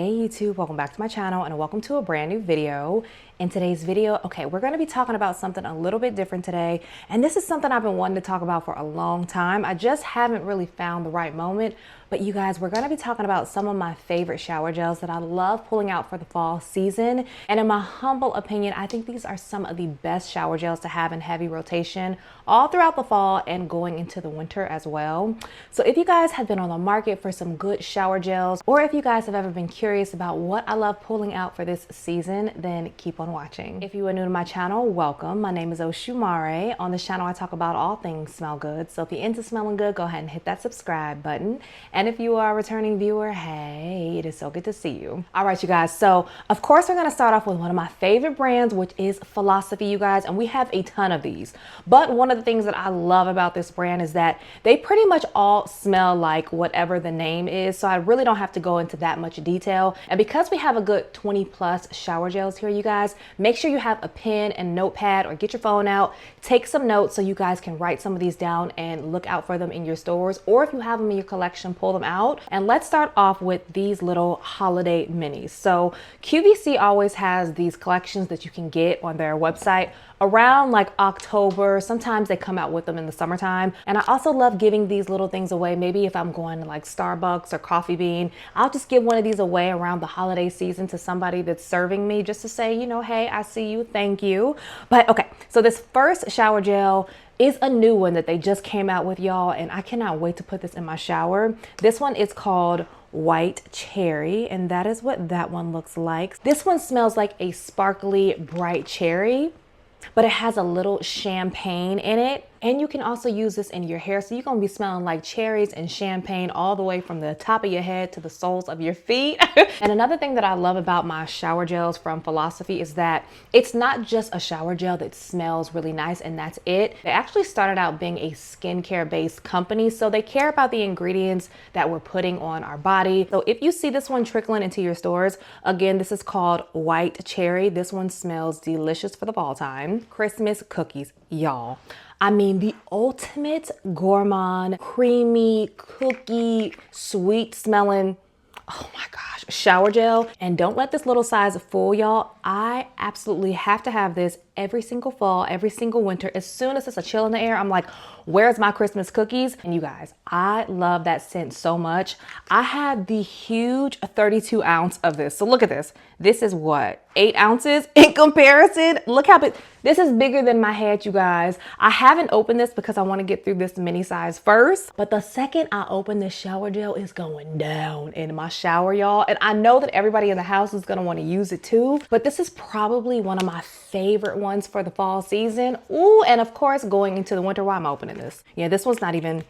Hey YouTube, welcome back to my channel and welcome to a brand new video. In today's video, we're going to be talking about something a little bit different today, and this is something I've been wanting to talk about for a long time. I just haven't really found the right moment, but you guys, we're going to be talking about some of my favorite shower gels that I love pulling out for the fall season. And in my humble opinion, I think these are some of the best shower gels to have in heavy rotation all throughout the fall and going into the winter as well. So if you guys have been on the market for some good shower gels, or if you guys have ever been curious about what I love pulling out for this season, then keep on watching. If you are new to my channel, welcome. My name is Oshumare. On this channel, I talk about all things smell good. So if you're into smelling good, go ahead and hit that subscribe button. And if you are a returning viewer, hey, it is so good to see you. All right, you guys. So of course, we're going to start off with one of my favorite brands, which is Philosophy, you guys. And we have a ton of these. But one of the things that I love about this brand is that they pretty much all smell like whatever the name is. So I really don't have to go into that much detail. And because we have a good 20 plus shower gels here, you guys, make sure you have a pen and notepad or get your phone out, take some notes so you guys can write some of these down and look out for them in your stores, or if you have them in your collection, pull them out. And let's start off with these little holiday minis. So QVC always has these collections that you can get on their website around like October. Sometimes they come out with them in the summertime. And I also love giving these little things away. Maybe if I'm going to like Starbucks or Coffee Bean, I'll just give one of these away around the holiday season to somebody that's serving me, just to say, you know, hey, I see you, thank you. But okay, so this first shower gel is a new one that they just came out with, y'all, and I cannot wait to put this in my shower. This one is called White Cherry, and that is what that one looks like. This one smells like a sparkly bright cherry, but it has a little champagne in it. And you can also use this in your hair. So you're gonna be smelling like cherries and champagne all the way from the top of your head to the soles of your feet. And another thing that I love about my shower gels from Philosophy is that it's not just a shower gel that smells really nice and that's it. They actually started out being a skincare based company. So they care about the ingredients that we're putting on our body. So if you see this one trickling into your stores, again, this is called White Cherry. This one smells delicious for the fall time. Christmas cookies, y'all. I mean, the ultimate gourmand, creamy, cookie, sweet smelling, oh my gosh, shower gel. And don't let this little size fool y'all. I absolutely have to have this every single fall, every single winter. As soon as it's a chill in the air, I'm like, where's my Christmas cookies? And you guys, I love that scent so much. I have the huge 32 ounce of this. So look at this. This is what, 8 ounces in comparison? Look how big. This is bigger than my head, you guys. I haven't opened this because I want to get through this mini size first. But the second I open this shower gel, it's going down in my shower, y'all. And I know that everybody in the house is going to want to use it too. But this is probably one of my favorite ones for the fall season. Ooh, and of course, going into the winter. Why am I opening this? Yeah, this one's not even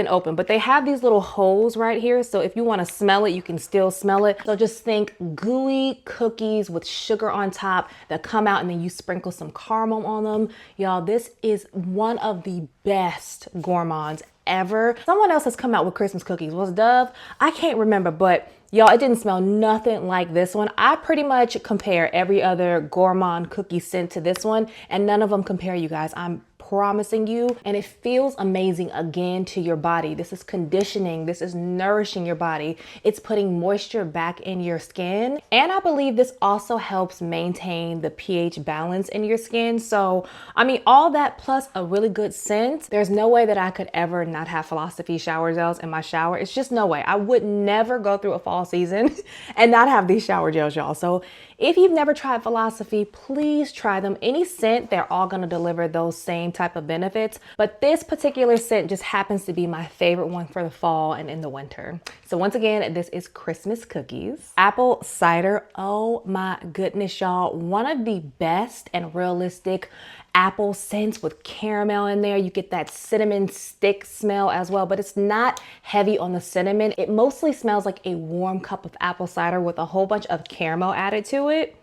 open, but they have these little holes right here. So if you want to smell it, you can still smell it. So just think gooey cookies with sugar on top that come out and then you sprinkle some caramel on them. Y'all, this is one of the best gourmands ever. Someone else has come out with Christmas cookies. Was it Dove? I can't remember, but y'all, it didn't smell nothing like this one. I pretty much compare every other gourmand cookie scent to this one, and none of them compare, you guys. I'm promising you. And it feels amazing again to your body. This is conditioning. This is nourishing your body. It's putting moisture back in your skin. And I believe this also helps maintain the pH balance in your skin. So, I mean, all that plus a really good scent. There's no way that I could ever not have Philosophy shower gels in my shower. It's just no way. I would never go through a fall season and not have these shower gels, y'all. So if you've never tried Philosophy, please try them. Any scent, they're all going to deliver those same type of benefits. But this particular scent just happens to be my favorite one for the fall and in the winter. So once again, this is Christmas cookies. Apple cider. Oh my goodness, y'all. One of the best and realistic apple scents with caramel in there. You get that cinnamon stick smell as well, but it's not heavy on the cinnamon. It mostly smells like a warm cup of apple cider with a whole bunch of caramel added to it.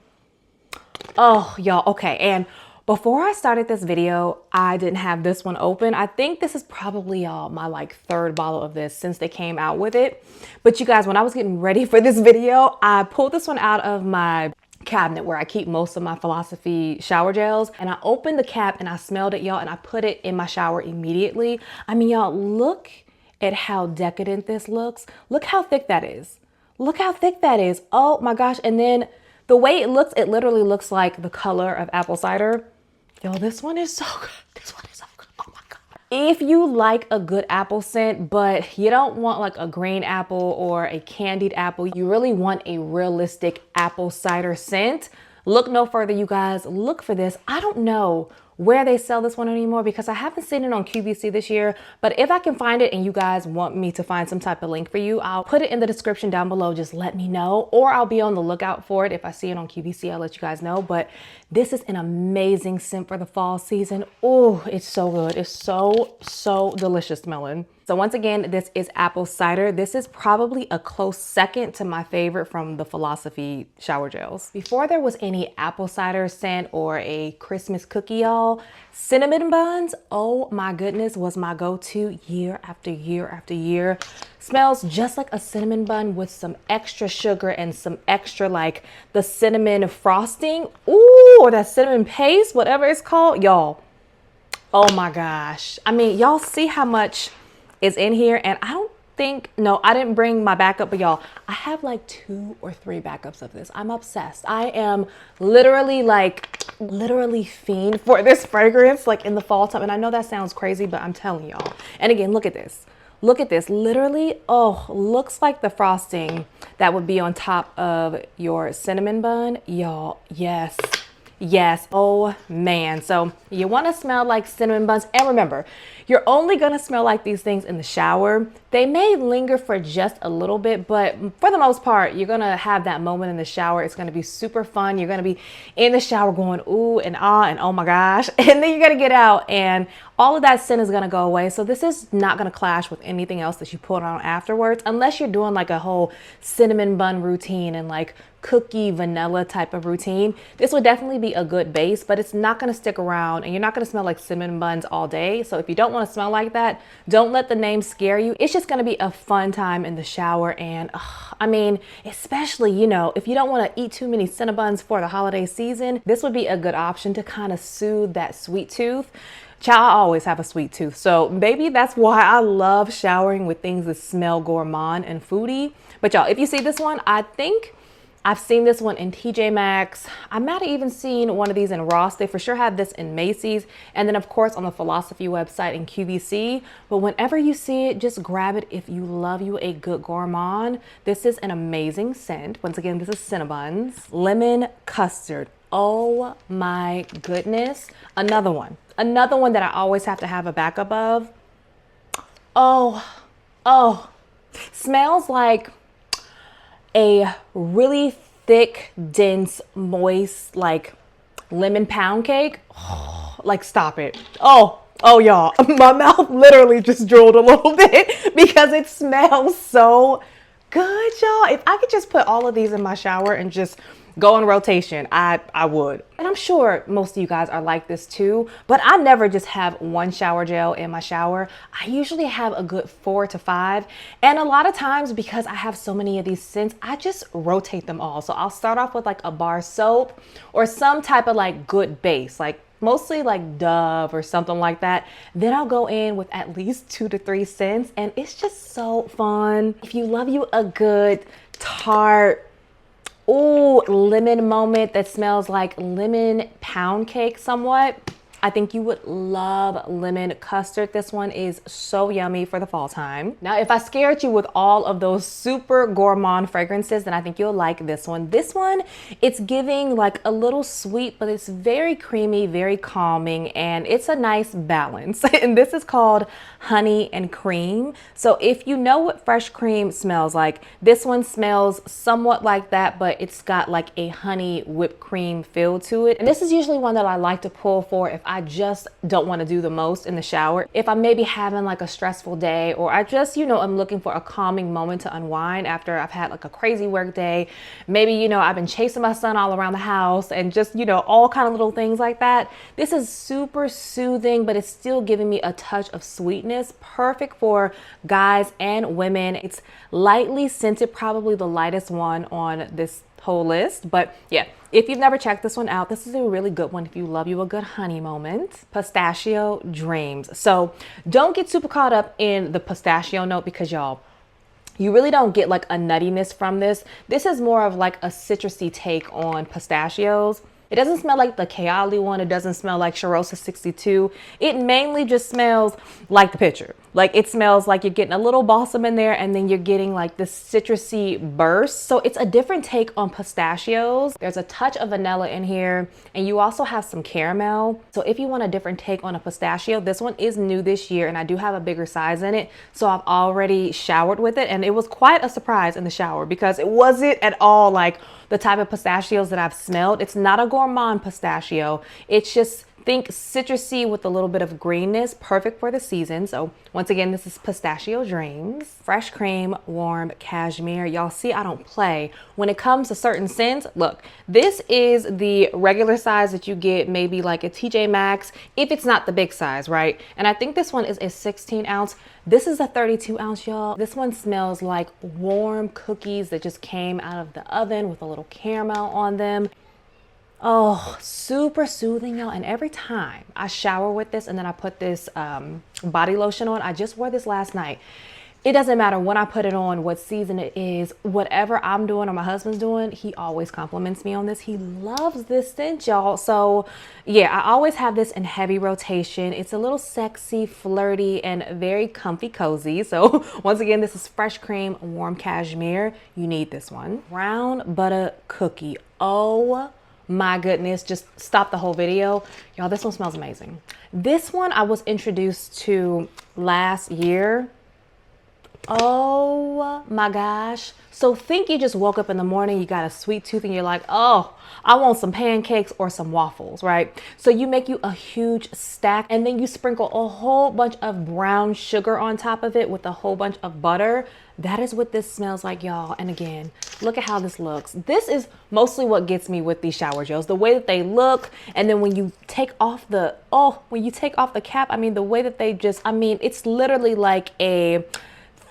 Oh, y'all, okay. And before I started this video, I didn't have this one open. I think this is probably my like third bottle of this since they came out with it. But you guys, when I was getting ready for this video, I pulled this one out of my cabinet where I keep most of my Philosophy shower gels, and I opened the cap and I smelled it, y'all, and I put it in my shower immediately. I mean, y'all, look at how decadent this looks. Look how thick that is. Look how thick that is. Oh my gosh. And then the way it looks, it literally looks like the color of apple cider. Yo, this one is so good. This one is so good. Oh my God. If you like a good apple scent, but you don't want like a green apple or a candied apple, you really want a realistic apple cider scent, look no further, you guys. Look for this. I don't know where they sell this one anymore because I haven't seen it on QVC this year, but if I can find it and you guys want me to find some type of link for you, I'll put it in the description down below. Just let me know, or I'll be on the lookout for it. If I see it on QVC, I'll let you guys know. But this is an amazing scent for the fall season. Oh, it's so good. It's so delicious smelling. So once again, this is apple cider. This is probably a close second to my favorite from the Philosophy shower gels. Before there was any apple cider scent or a Christmas cookie, y'all, cinnamon buns, oh my goodness, was my go-to year after year after year. Smells just like a cinnamon bun with some extra sugar and some extra like the cinnamon frosting. Ooh, or that cinnamon paste, whatever it's called, y'all. Oh my gosh. I mean, y'all see how much is in here, and I don't think, no, I didn't bring my backup, but y'all, I have like 2 or 3 backups of this. I'm obsessed. I am literally fiend for this fragrance like in the fall time. And I know that sounds crazy, but I'm telling y'all. And again, look at this. Look at this. Literally, oh, looks like the frosting that would be on top of your cinnamon bun. Y'all, yes. Yes. Oh man. So you want to smell like cinnamon buns. And remember, you're only going to smell like these things in the shower. They may linger for just a little bit, but for the most part, you're going to have that moment in the shower. It's going to be super fun. You're going to be in the shower going ooh and ah and oh my gosh. And then you're going to get out and all of that scent is going to go away. So this is not going to clash with anything else that you put on afterwards, unless you're doing like a whole cinnamon bun routine and like cookie vanilla type of routine. This would definitely be a good base, but it's not going to stick around and you're not going to smell like cinnamon buns all day. So if you don't want to smell like that, don't let the name scare you. It's just going to be a fun time in the shower. And I mean, especially, you know, if you don't want to eat too many Cinnabons for the holiday season, this would be a good option to kind of soothe that sweet tooth. Child, I always have a sweet tooth. So maybe that's why I love showering with things that smell gourmand and foodie. But y'all, if you see this one, I think I've seen this one in TJ Maxx. I might have even seen one of these in Ross. They for sure have this in Macy's. And then of course on the Philosophy website in QVC. But whenever you see it, just grab it if you love you a good gourmand. This is an amazing scent. Once again, this is Cinnabons. Lemon Custard. Oh my goodness. Another one that I always have to have a backup of. Oh, smells like a really thick, dense, moist, like lemon pound cake. Oh, like stop it. Oh y'all, my mouth literally just drooled a little bit because it smells so good, y'all. If I could just put all of these in my shower and just go in rotation, I would. And I'm sure most of you guys are like this too, but I never just have one shower gel in my shower. I usually have a good 4 to 5. And a lot of times, because I have so many of these scents, I just rotate them all. So I'll start off with like a bar soap or some type of like good base, like mostly like Dove or something like that. Then I'll go in with at least 2 to 3 scents, and it's just so fun. If you love you a good tart, ooh, lemon moment that smells like lemon pound cake somewhat, I think you would love Lemon Custard. This one is so yummy for the fall time. Now, if I scared you with all of those super gourmand fragrances, then I think you'll like this one. This one, it's giving like a little sweet, but it's very creamy, very calming, and it's a nice balance. And this is called Honey and Cream. So if you know what fresh cream smells like, this one smells somewhat like that, but it's got like a honey whipped cream feel to it. And this is usually one that I like to pull for if I just don't want to do the most in the shower. If I'm maybe having like a stressful day, or I just, you know, I'm looking for a calming moment to unwind after I've had like a crazy work day. Maybe, you know, I've been chasing my son all around the house and just, you know, all kind of little things like that. This is super soothing, but it's still giving me a touch of sweetness. Perfect for guys and women. It's lightly scented, probably the lightest one on this whole list. But yeah, if you've never checked this one out, this is a really good one if you love you a good honey moment. Pistachio Dreams. So don't get super caught up in the pistachio note, because y'all, You really don't get like a nuttiness from this. This is more of like a citrusy take on pistachios. It doesn't smell like the Kayali one. It doesn't smell like Charosa 62. It mainly just smells like the picture. Like it smells like you're getting a little balsam in there and then you're getting like this citrusy burst. So it's a different take on pistachios. There's a touch of vanilla in here and you also have some caramel. So if you want a different take on a pistachio, this one is new this year and I do have a bigger size in it. So I've already showered with it and it was quite a surprise in the shower because it wasn't at all like the type of pistachios that I've smelled. It's not a gourmand pistachio. It's just, think citrusy with a little bit of greenness, perfect for the season. So once again, this is Pistachio Dreams. Fresh cream, warm cashmere. Y'all see, I don't play. When it comes to certain scents, look, this is the regular size that you get maybe like a TJ Maxx, if it's not the big size, right? And I think this one is a 16 ounce. This is a 32 ounce, y'all. This one smells like warm cookies that just came out of the oven with a little caramel on them. Oh, super soothing, y'all. And every time I shower with this and then I put this body lotion on, I just wore this last night. It doesn't matter when I put it on, what season it is, whatever I'm doing or my husband's doing, he always compliments me on this. He loves this scent, y'all. So yeah, I always have this in heavy rotation. It's a little sexy, flirty, and very comfy cozy. So once again, this is fresh cream, warm cashmere. You need this one. Brown butter cookie. Oh my goodness, just stop the whole video. Y'all, this one smells amazing. This one I was introduced to last year. Oh my gosh. So think you just woke up in the morning, you got a sweet tooth and you're like, oh, I want some pancakes or some waffles, right? So you make you a huge stack and then you sprinkle a whole bunch of brown sugar on top of it with a whole bunch of butter. That is what this smells like, y'all. And again, look at how this looks. This is mostly what gets me with these shower gels, the way that they look. And then when you take off the, when you take off the cap, I mean, the way that they just, I mean, it's literally like a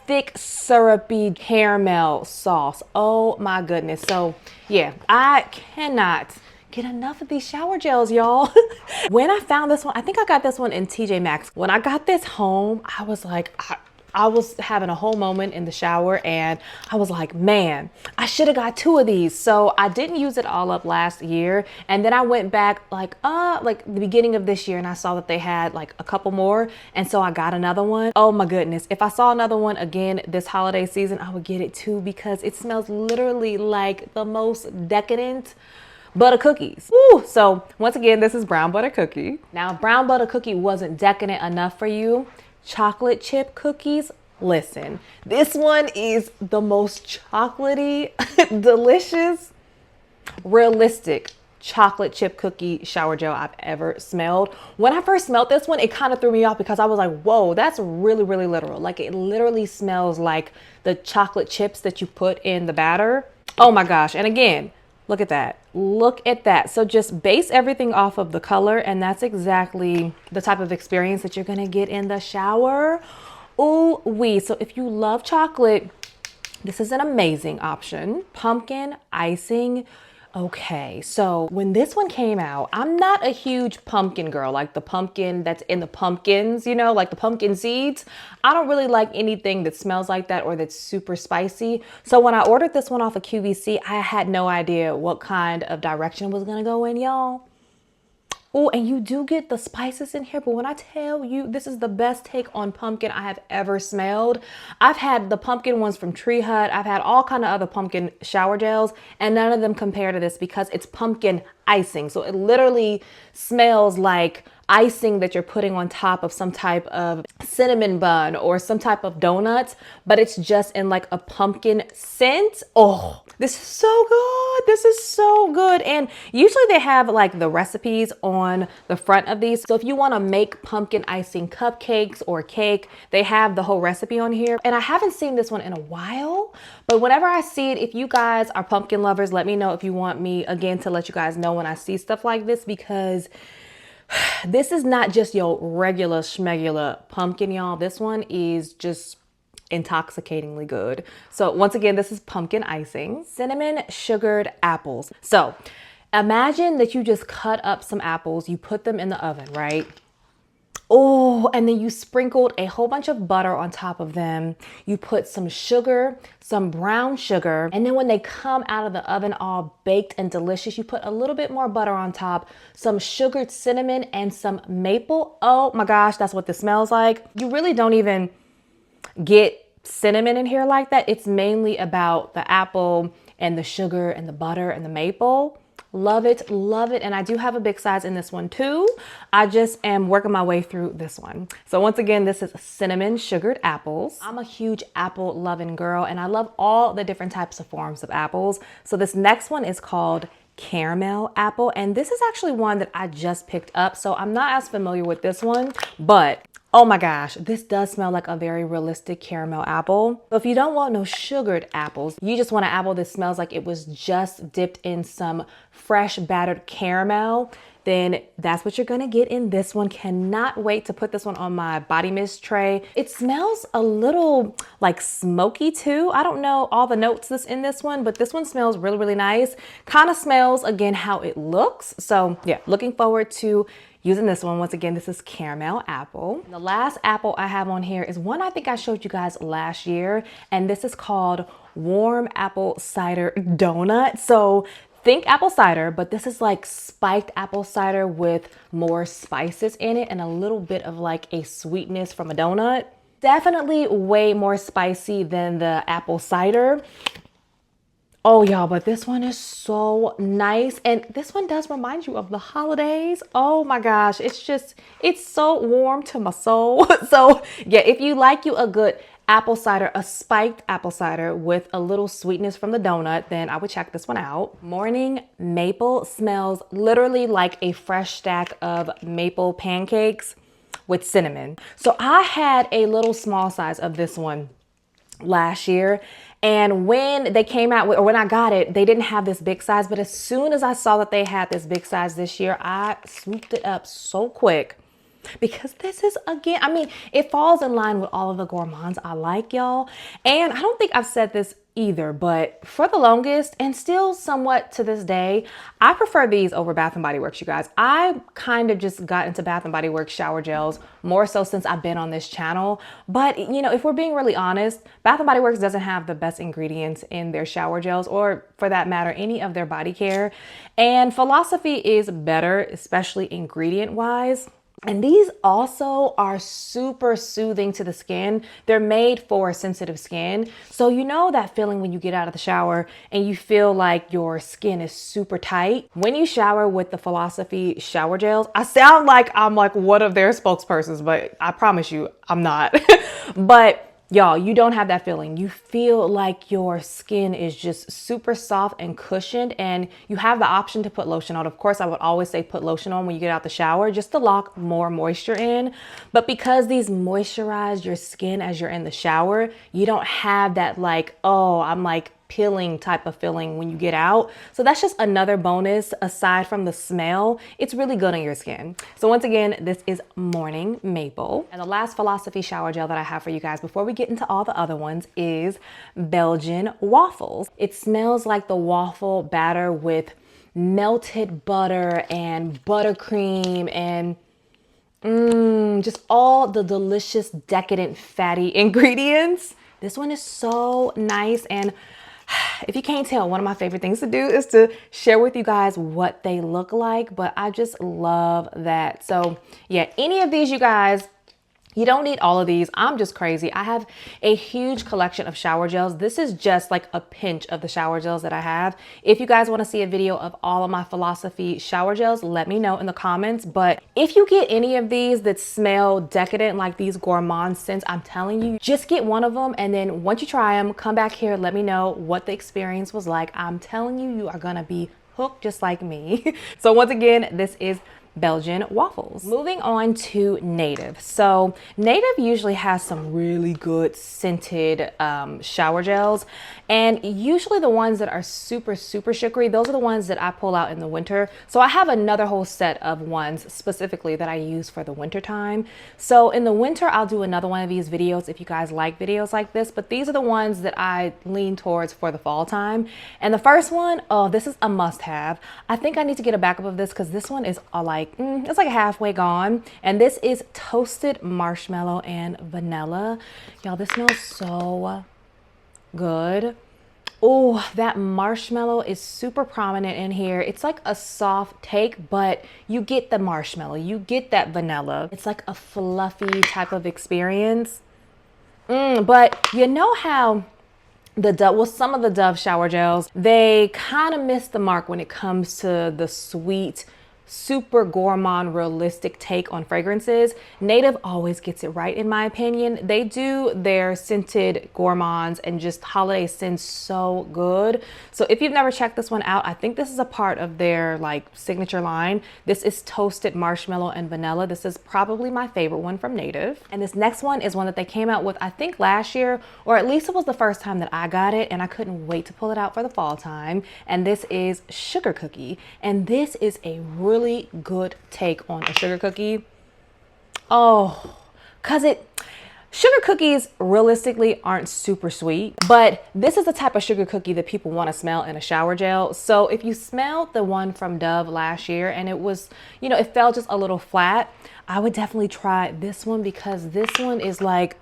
thick syrupy caramel sauce. Oh my goodness. So yeah, I cannot get enough of these shower gels, y'all. When I found this one, I think I got this one in TJ Maxx. When I got this home, I was like, I was having a whole moment in the shower and I was like, man, I should have got 2 of these. So I didn't use it all up last year. And then I went back like the beginning of this year and I saw that they had like a couple more. And so I got another one. Oh my goodness. If I saw another one again this holiday season, I would get it too because it smells literally like the most decadent butter cookies. Woo! So once again, this is brown butter cookie. Now, if brown butter cookie wasn't decadent enough for you, chocolate chip cookies, listen, this one is the most chocolatey, delicious, realistic chocolate chip cookie shower gel I've ever smelled. When I first smelled this one, it kind of threw me off because I was like, whoa, that's really, really literal. Like it literally smells like the chocolate chips that you put in the batter. Oh my gosh. And again, look at that. Look at that. So just base everything off of the color and that's exactly the type of experience that you're gonna get in the shower. Ooh wee. So if you love chocolate, this is an amazing option. Pumpkin icing. Okay, so when this one came out, I'm not a huge pumpkin girl, like the pumpkin that's in the pumpkins, you know, like the pumpkin seeds. I don't really like anything that smells like that or that's super spicy. So when I ordered this one off of QVC, I had no idea what kind of direction it was gonna go in, y'all. Oh, and you do get the spices in here, but when I tell you this is the best take on pumpkin I have ever smelled. I've had the pumpkin ones from TREEHUT. I've had all kind of other pumpkin shower gels, and none of them compare to this because it's pumpkin icing. So it literally smells like icing that you're putting on top of some type of cinnamon bun or some type of donuts, but it's just in like a pumpkin scent. Oh, this is so good. This is so good. And usually they have like the recipes on the front of these. So if you want to make pumpkin icing cupcakes or cake, they have the whole recipe on here. And I haven't seen this one in a while, but whenever I see it, if you guys are pumpkin lovers, let me know if you want me again to let you guys know when I see stuff like this, because this is not just your regular schmegular pumpkin, y'all. This one is just intoxicatingly good. So once again, this is pumpkin icing. Cinnamon sugared apples. So imagine that you just cut up some apples, you put them in the oven, right? Oh, and then you sprinkled a whole bunch of butter on top of them. You put some sugar, some brown sugar, and then when they come out of the oven all baked and delicious, you put a little bit more butter on top, some sugared cinnamon and some maple. Oh my gosh, that's what this smells like. You really don't even get cinnamon in here like that. It's mainly about the apple and the sugar and the butter and the maple. Love it, love it. And I do have a big size in this one too. I just am working my way through this one. So once again, this is cinnamon sugared apples. I'm a huge apple loving girl and I love all the different types of forms of apples. So this next one is called caramel apple. And this is actually one that I just picked up. So I'm not as familiar with this one, but oh my gosh, this does smell like a very realistic caramel apple. So if you don't want no sugared apples, you just want an apple that smells like it was just dipped in some fresh battered caramel, then that's what you're gonna get in this one. Cannot wait to put this one on my body mist tray. It smells a little like smoky too. I don't know all the notes that's in this one, but this one smells really, really nice. Kind of smells, again, how it looks. So yeah, looking forward to using this one. Once again, this is caramel apple. And the last apple I have on here is one I think I showed you guys last year, and this is called warm apple cider donut. So think apple cider, but this is like spiked apple cider with more spices in it and a little bit of like a sweetness from a donut. Definitely way more spicy than the apple cider. Oh y'all, but this one is so nice. And this one does remind you of the holidays. Oh my gosh, it's so warm to my soul. So yeah, if you like you a good apple cider, a spiked apple cider with a little sweetness from the donut, then I would check this one out. Morning maple smells literally like a fresh stack of maple pancakes with cinnamon. So I had a little small size of this one last year, and when they came out with, or when I got it, they didn't have this big size, but as soon as I saw that they had this big size this year, I swooped it up so quick. Because this is, again, I mean, it falls in line with all of the gourmands I like, y'all. And I don't think I've said this either, but for the longest and still somewhat to this day, I prefer these over Bath & Body Works, you guys. I kind of just got into Bath & Body Works shower gels more so since I've been on this channel. But, you know, if we're being really honest, Bath & Body Works doesn't have the best ingredients in their shower gels, or for that matter, any of their body care. And Philosophy is better, especially ingredient-wise. And these also are super soothing to the skin. They're made for sensitive skin. So you know that feeling when you get out of the shower and you feel like your skin is super tight. When you shower with the Philosophy shower gels, I sound like I'm like one of their spokespersons, but I promise you I'm not. But y'all, you don't have that feeling. You feel like your skin is just super soft and cushioned, and you have the option to put lotion on. Of course, I would always say put lotion on when you get out the shower just to lock more moisture in. But because these moisturize your skin as you're in the shower, you don't have that like, oh, I'm like peeling type of feeling when you get out. So that's just another bonus aside from the smell. It's really good on your skin. So once again, this is Morning Maple. And the last Philosophy shower gel that I have for you guys before we get into all the other ones is Belgian Waffles. It smells like the waffle batter with melted butter and buttercream and just all the delicious, decadent, fatty ingredients. This one is so nice, and if you can't tell, one of my favorite things to do is to share with you guys what they look like, but I just love that. So yeah, any of these, you guys, you don't need all of these. I'm just crazy. I have a huge collection of shower gels. This is just like a pinch of the shower gels that I have. If you guys want to see a video of all of my Philosophy shower gels, let me know in the comments. But if you get any of these that smell decadent like these gourmand scents, I'm telling you, just get one of them. And then once you try them, come back here, let me know what the experience was like. I'm telling you, you are going to be hooked just like me. So once again, this is Belgian Waffles. Moving on to Native. So Native usually has some really good scented shower gels, and usually the ones that are super sugary, those are the ones that I pull out in the winter. So I have another whole set of ones specifically that I use for the winter time. So in the winter, I'll do another one of these videos if you guys like videos like this, but these are the ones that I lean towards for the fall time. And the first one, oh, this is a must have. I think I need to get a backup of this because this one is like like, it's like halfway gone. And this is toasted marshmallow and vanilla. Y'all, this smells so good. Oh, that marshmallow is super prominent in here. It's like a soft take, but you get the marshmallow, you get that vanilla. It's like a fluffy type of experience. But you know how the Dove, well, some of the Dove shower gels, they kind of miss the mark when it comes to the sweet, super gourmand, realistic take on fragrances. Native always gets it right, in my opinion. They do their scented gourmands and just holiday scents so good. So if you've never checked this one out, I think this is a part of their like signature line. This is toasted marshmallow and vanilla. This is probably my favorite one from Native. And this next one is one that they came out with, I think last year, or at least it was the first time that I got it, and I couldn't wait to pull it out for the fall time. And this is Sugar Cookie. And this is a really good take on a sugar cookie. Oh, cause sugar cookies realistically aren't super sweet, but this is the type of sugar cookie that people want to smell in a shower gel. So if you smelled the one from Dove last year and it was, you know, it felt just a little flat, I would definitely try this one, because this one is like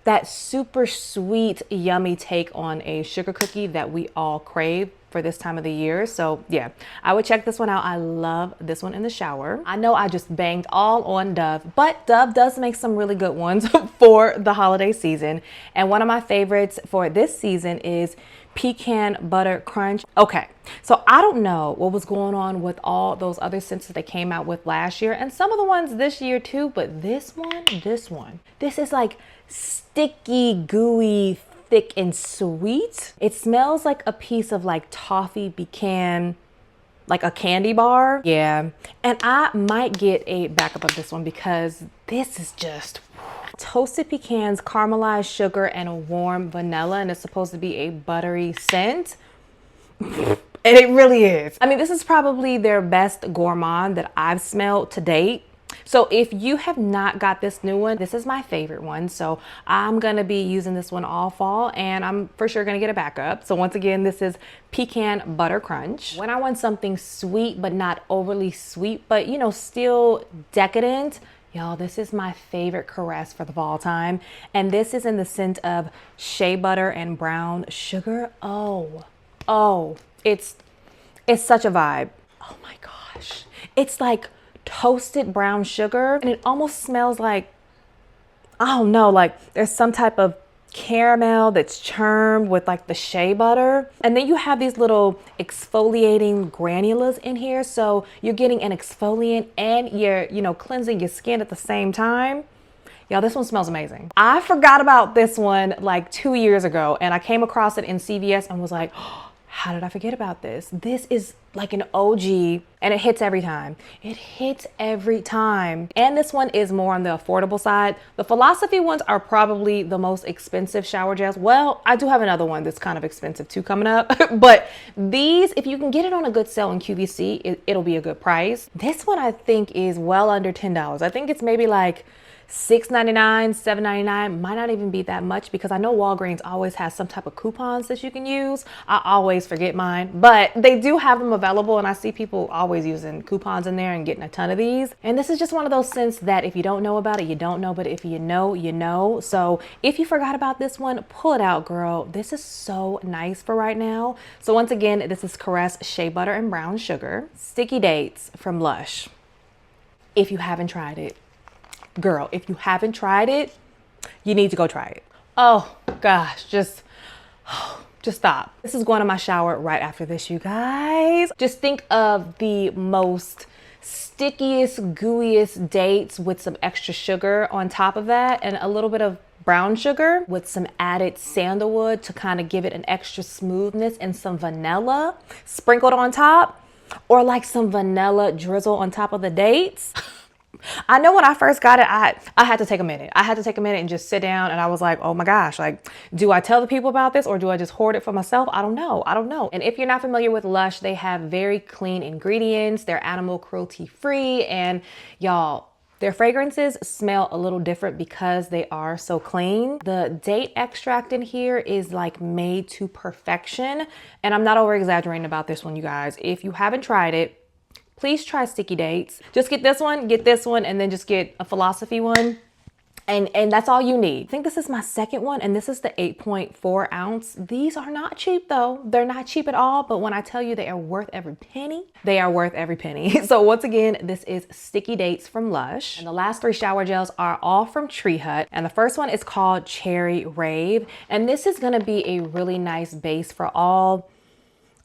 that super sweet, yummy take on a sugar cookie that we all crave for this time of the year. So yeah, I would check this one out. I love this one in the shower. I know I just banged all on Dove, but Dove does make some really good ones for the holiday season. And one of my favorites for this season is Pecan Butter Crunch. Okay, so I don't know what was going on with all those other scents that they came out with last year, and some of the ones this year too, but this is like sticky, gooey, thick and sweet. It smells like a piece of like toffee pecan, like a candy bar. Yeah, and I might get a backup of this one, because this is just toasted pecans, caramelized sugar, and a warm vanilla, and it's supposed to be a buttery scent. And it really is. I mean, this is probably their best gourmand that I've smelled to date. So if you have not got this new one, this is my favorite one. So I'm gonna be using this one all fall, and I'm for sure gonna get a backup. So once again, this is Pecan Butter Crunch. When I want something sweet, but not overly sweet, but you know, still decadent, y'all, this is my favorite caress for the fall time. And this is in the scent of shea butter and brown sugar. Oh, it's such a vibe. Oh my gosh. It's like toasted brown sugar, and it almost smells like, I don't know, like there's some type of caramel that's churned with like the shea butter. And then you have these little exfoliating granules in here, so you're getting an exfoliant and you're, you know, cleansing your skin at the same time. Y'all, this one smells amazing. I forgot about this one like 2 years ago, and I came across it in CVS and was like, oh, how did I forget about this? This is like an OG, and it hits every time. It hits every time. And this one is more on the affordable side. The Philosophy ones are probably the most expensive shower gels. Well, I do have another one that's kind of expensive too coming up, but these, if you can get it on a good sale in QVC, it'll be a good price. This one I think is well under $10. I think it's maybe like $6.99, $7.99, might not even be that much, because I know Walgreens always has some type of coupons that you can use. I always forget mine, but they do have them available, and I see people always using coupons in there and getting a ton of these. And this is just one of those scents that if you don't know about it, you don't know, but if you know, you know. So if you forgot about this one, pull it out, girl. This is so nice for right now. So once again, this is Caress Shea Butter and Brown Sugar. Sticky Dates from Lush. If you haven't tried it, girl, if you haven't tried it, you need to go try it. Oh gosh, just stop. This is going to my shower right after this, you guys. Just think of the most stickiest, gooeyest dates with some extra sugar on top of that, and a little bit of brown sugar with some added sandalwood to kind of give it an extra smoothness, and some vanilla sprinkled on top, or like some vanilla drizzle on top of the dates. I know when I first got it, I had to take a minute. I had to take a minute and just sit down, and I was like, oh my gosh, like, do I tell the people about this, or do I just hoard it for myself? I don't know. And if you're not familiar with Lush, they have very clean ingredients. They're animal cruelty free, and y'all, their fragrances smell a little different because they are so clean. The date extract in here is like made to perfection, and I'm not over exaggerating about this one, you guys. If you haven't tried it, please try Sticky Dates. Just get this one, and then just get a Philosophy one. And that's all you need. I think this is my second one, and this is the 8.4 ounce. These are not cheap though. They're not cheap at all, but when I tell you they are worth every penny, they are worth every penny. So once again, this is Sticky Dates from Lush. And the last 3 shower gels are all from TREEHUT. And the first one is called Cherry Rave. And this is gonna be a really nice base for all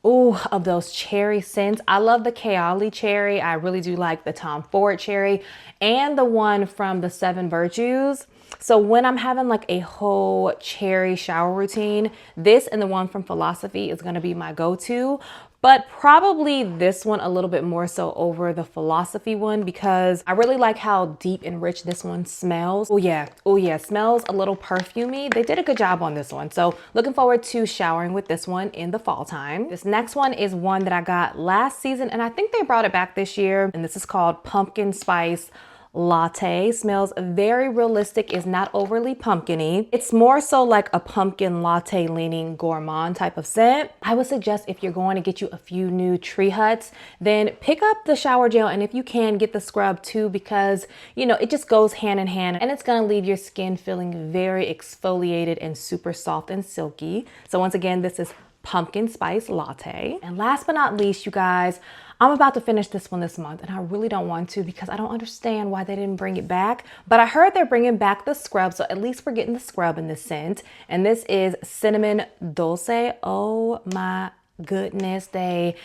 of those cherry scents. I love the Kaoli cherry. I really do like the Tom Ford cherry and the one from the 7 Virtues. So when I'm having like a whole cherry shower routine, this and the one from Philosophy is gonna be my go-to. But probably this one a little bit more so over the Philosophy one because I really like how deep and rich this one smells. Oh yeah, smells a little perfumey. They did a good job on this one. So looking forward to showering with this one in the fall time. This next one is one that I got last season and I think they brought it back this year. And this is called Pumpkin Spice Latte. Smells very realistic, is not overly pumpkiny. It's more so like a pumpkin latte leaning gourmand type of scent. I would suggest if you're going to get you a few new TREEHUTs, then pick up the shower gel, and if you can, get the scrub too, because you know it just goes hand in hand and it's gonna leave your skin feeling very exfoliated and super soft and silky. So once again, this is Pumpkin Spice Latte. And last but not least, you guys, I'm about to finish this one this month and I really don't want to because I don't understand why they didn't bring it back. But I heard they're bringing back the scrub, so at least we're getting the scrub in this scent. And this is Cinnamon Dulce. Oh my goodness, they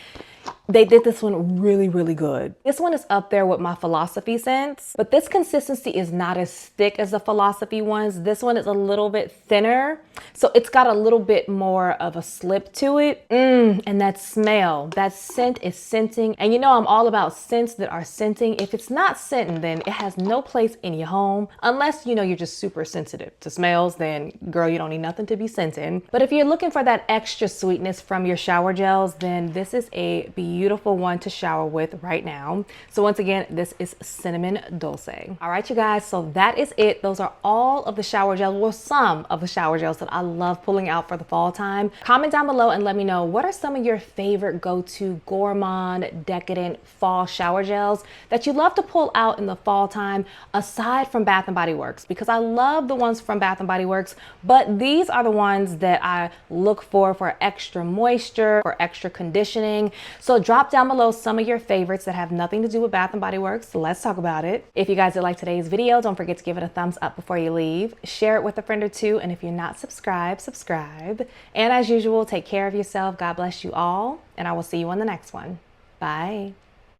did this one really, really good. This one is up there with my Philosophy scents, but this consistency is not as thick as the Philosophy ones. This one is a little bit thinner, so it's got a little bit more of a slip to it. And that smell, that scent is scenting. And you know I'm all about scents that are scenting. If it's not scenting, then it has no place in your home. Unless, you know, you're just super sensitive to smells, then girl, you don't need nothing to be scenting. But if you're looking for that extra sweetness from your shower gels, then this is a beautiful one to shower with right now. So once again, this is Cinnamon Dulce. All right, you guys, so that is it. Those are all of the shower gels, well, some of the shower gels that I love pulling out for the fall time. Comment down below and let me know, what are some of your favorite go-to gourmand, decadent fall shower gels that you love to pull out in the fall time, aside from Bath & Body Works? Because I love the ones from Bath & Body Works, but these are the ones that I look for extra moisture, for extra conditioning. So drop down below some of your favorites that have nothing to do with Bath & Body Works. Let's talk about it. If you guys did like today's video, don't forget to give it a thumbs up before you leave. Share it with a friend or two. And if you're not subscribed, subscribe. And as usual, take care of yourself. God bless you all. And I will see you on the next one. Bye.